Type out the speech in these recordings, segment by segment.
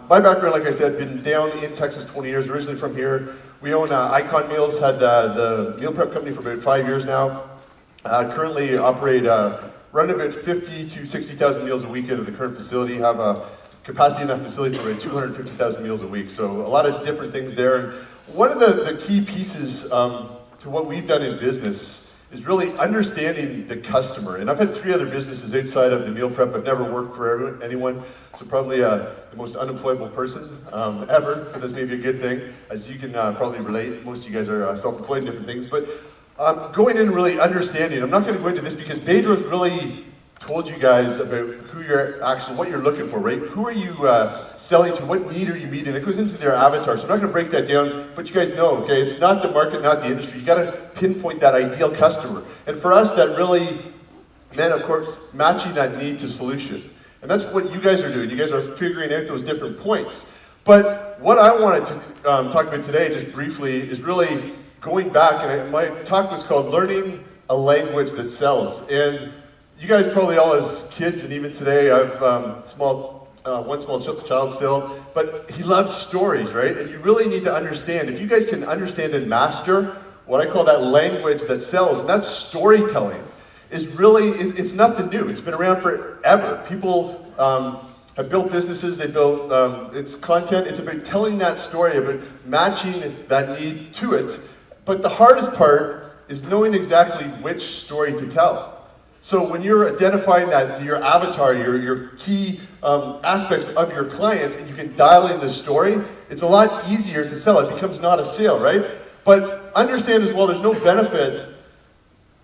My background, like I said, been down in Texas 20 years, originally from here. We own Icon Meals, had the meal prep company for about 5 years now. Currently operate, run about 50 to 60,000 meals a week out of the current facility, have a capacity in that facility for about 250,000 meals a week. So a lot of different things there. And one of the key pieces to what we've done in business is really understanding the customer. And I've had 3 other businesses outside of the meal prep. I've never worked for anyone, so probably the most unemployable person ever, but that's maybe a good thing, as you can probably relate. Most of you guys are self-employed in different things, but going in and really understanding. I'm not going to go into this because Bedros really told you guys about who you're actually, what you're looking for, right? Who are you selling to? What need are you meeting? It goes into their avatar. So I'm not going to break that down, but you guys know, okay, it's not the market, not the industry. You got to pinpoint that ideal customer. And for us, that really meant, of course, matching that need to solution. And that's what you guys are doing. You guys are figuring out those different points. But what I wanted to talk about today, just briefly, is really going back, and my talk was called Learning a Language That Sells. And you guys probably all as kids, and even today, I have one small child still, but he loves stories, right? And you really need to understand, if you guys can understand and master what I call that language that sells, and that's storytelling, is really, it's nothing new. It's been around forever. People have built businesses, they built, it's content, it's about telling that story, about matching that need to it. But the hardest part is knowing exactly which story to tell. So when you're identifying that, your avatar, your key aspects of your client, and you can dial in the story, it's a lot easier to sell. It becomes not a sale, right? But understand as well, there's no benefit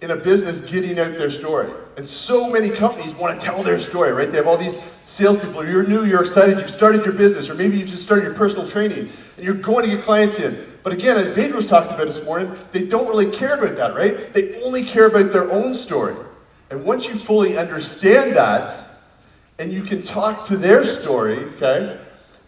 in a business getting out their story. And so many companies want to tell their story, right? They have all these salespeople. You're new, you're excited, you've started your business, or maybe you've just started your personal training, and you're going to get clients in. But again, as Bedros talked about this morning, they don't really care about that, right? They only care about their own story. And once you fully understand that, and you can talk to their story, okay,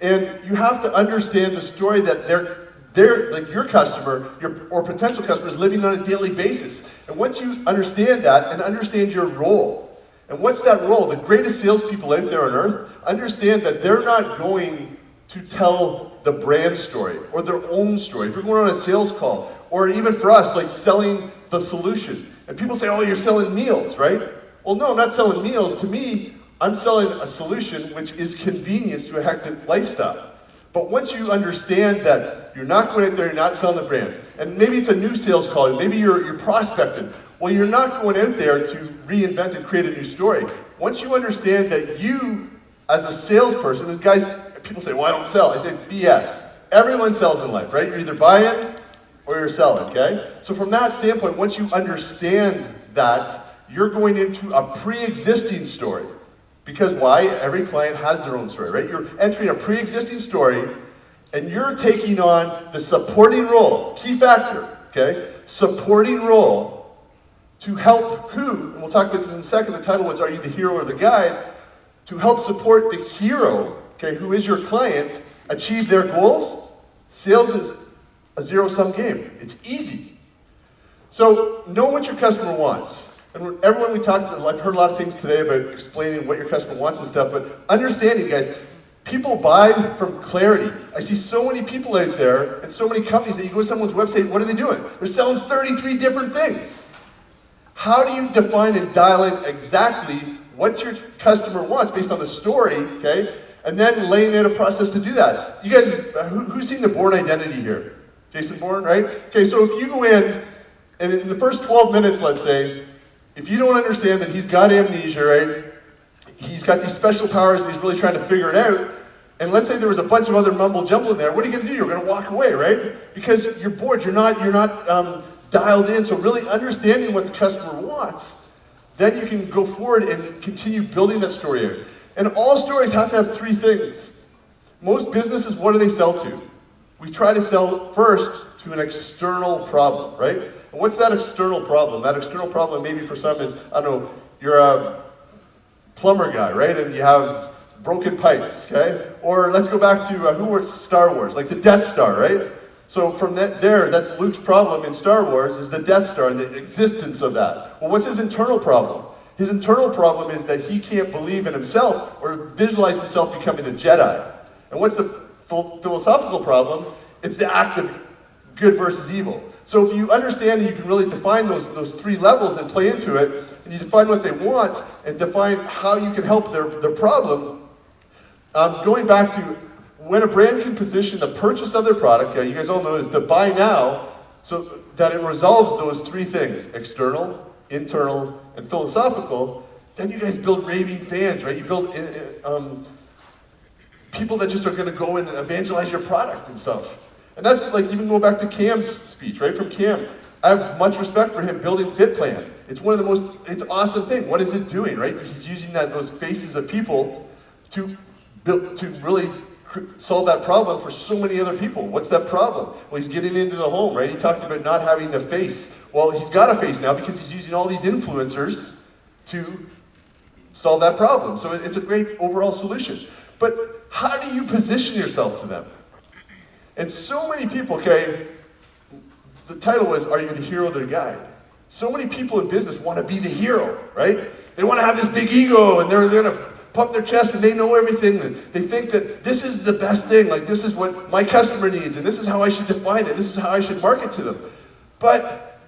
and you have to understand the story that they're like your customer, or potential customer is living on a daily basis. And once you understand that and understand your role, and what's that role? The greatest salespeople out there on earth understand that they're not going to tell the brand story or their own story. If you're going on a sales call, or even for us, like selling the solution, and people say, oh, you're selling meals, right? Well, no, I'm not selling meals. To me, I'm selling a solution which is convenience to a hectic lifestyle. But once you understand that you're not going out there, you're not selling the brand, and maybe it's a new sales call, maybe you're prospecting, well, you're not going out there to reinvent and create a new story. Once you understand that you, as a salesperson, and guys, people say, well, I don't sell. I say, BS. Everyone sells in life, right? You're either buying or you're selling, okay? So from that standpoint, once you understand that, you're going into a pre-existing story. Because why? Every client has their own story, right? You're entering a pre-existing story, and you're taking on the supporting role, key factor, okay? Supporting role to help who, and we'll talk about this in a second, the title was, are you the hero or the guide? To help support the hero, okay, who is your client, achieve their goals. Sales is a zero-sum game. It's easy. So know what your customer wants. And everyone we talked to, I've heard a lot of things today about explaining what your customer wants and stuff, but understanding, guys, people buy from clarity. I see so many people out there and so many companies that you go to someone's website, what are they doing? They're selling 33 different things. How do you define and dial in exactly what your customer wants based on the story, okay? And then laying out a process to do that. You guys, who's seen the Bourne Identity here? Jason Bourne, right? Okay, so if you go in, and in the first 12 minutes, let's say, if you don't understand that he's got amnesia, right? He's got these special powers and he's really trying to figure it out, and let's say there was a bunch of other mumble jumble in there, what are you going to do? You're going to walk away, right? Because you're bored, you're not dialed in. So really understanding what the customer wants, then you can go forward and continue building that story out. And all stories have to have 3 things. Most businesses, what do they sell to? We try to sell first to an external problem, right? And what's that external problem? That external problem maybe for some is, I don't know, you're a plumber guy, right? And you have broken pipes, okay? Or let's go back to, who works Star Wars? Like the Death Star, right? So from that's Luke's problem in Star Wars is the Death Star and the existence of that. Well, what's his internal problem? His internal problem is that he can't believe in himself or visualize himself becoming a Jedi. And what's the philosophical problem? It's the act of good versus evil. So if you understand and you can really define those three levels and play into it, and you define what they want and define how you can help their problem, going back to when a brand can position the purchase of their product, you guys all know is the buy now, so that it resolves those three things, external, internal, and philosophical, then you guys build raving fans, right? You build people that just are going to go and evangelize your product and stuff. And that's like even going back to Cam's speech, right? From Cam, I have much respect for him building Fit Plan. It's one of the most, it's awesome thing. What is it doing, right? He's using those faces of people to really solve that problem for so many other people. What's that problem? Well, he's getting into the home, right? He talked about not having the face. Well, he's got a face now because he's using all these influencers to solve that problem. So it's a great overall solution. But how do you position yourself to them? And so many people, okay, the title was, are you the hero or the guide? So many people in business want to be the hero, right? They want to have this big ego and they're going to pump their chest and they know everything. And they think that this is the best thing, like this is what my customer needs and this is how I should define it, this is how I should market to them. But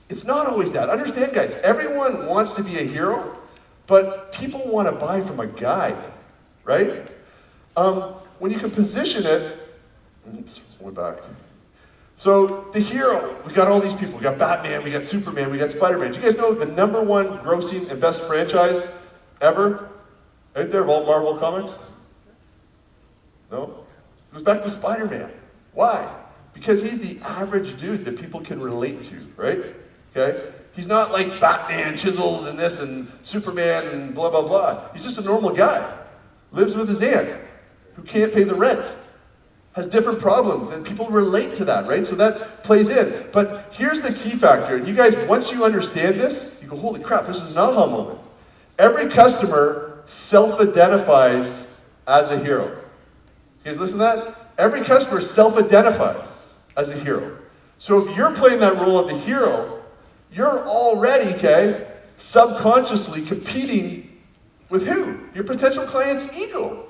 it's not always that. Understand, guys, everyone wants to be a hero, but people want to buy from a guide, right? When you can position it, oops, we're back. So the hero, we got all these people. We got Batman, we got Superman, we got Spider-Man. Do you guys know the #1 grossing and best franchise ever? Right there of all Marvel comics? No? It goes back to Spider-Man. Why? Because he's the average dude that people can relate to, right? Okay? He's not like Batman chiseled and this and Superman and blah, blah, blah. He's just a normal guy. Lives with his aunt who can't pay the rent. Has different problems, and people relate to that, right? So that plays in. But here's the key factor, and you guys, once you understand this, you go, holy crap, this is an aha moment. Every customer self-identifies as a hero. You guys listen to that? Every customer self-identifies as a hero. So if you're playing that role of the hero, you're already, okay, subconsciously competing with who? Your potential client's ego.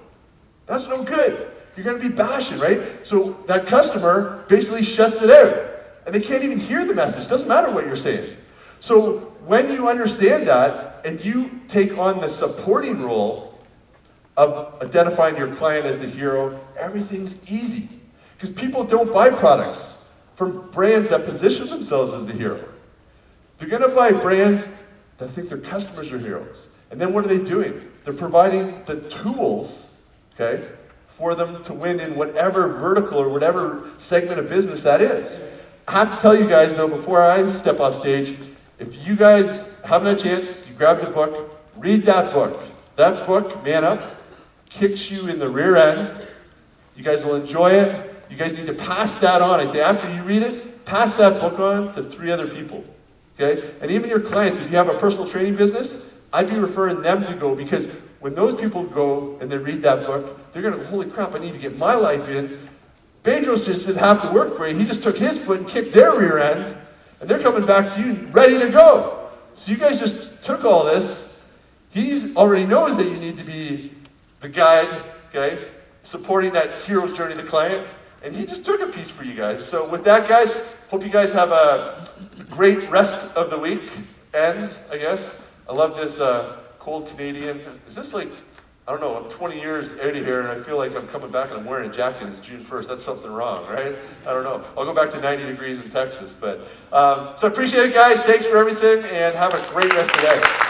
That's no good. You're going to be bashing, right? So that customer basically shuts it out. And they can't even hear the message. Doesn't matter what you're saying. So when you understand that and you take on the supporting role of identifying your client as the hero, everything's easy. Because people don't buy products from brands that position themselves as the hero. They're going to buy brands that think their customers are heroes. And then what are they doing? They're providing the tools, okay, for them to win in whatever vertical or whatever segment of business that is. I have to tell you guys, though, before I step off stage, if you guys haven't a chance, you grab the book, read that book. That book, Man Up, kicks you in the rear end. You guys will enjoy it. You guys need to pass that on. I say, after you read it, pass that book on to 3 other people. Okay? And even your clients, if you have a personal training business, I'd be referring them to go, because when those people go and they read that book, they're going to, holy crap, I need to get my life in. Bedros just didn't have to work for you. He just took his foot and kicked their rear end, and they're coming back to you ready to go. So you guys just took all this. He already knows that you need to be the guide, okay, supporting that hero's journey to the client, and he just took a piece for you guys. So with that, guys, hope you guys have a great rest of the week. And I guess I love this cold Canadian. Is this like, I don't know, I'm 20 years out of here and I feel like I'm coming back and I'm wearing a jacket and it's June 1st. That's something wrong, right? I don't know. I'll go back to 90 degrees in Texas. But so I appreciate it, guys. Thanks for everything and have a great rest of the day.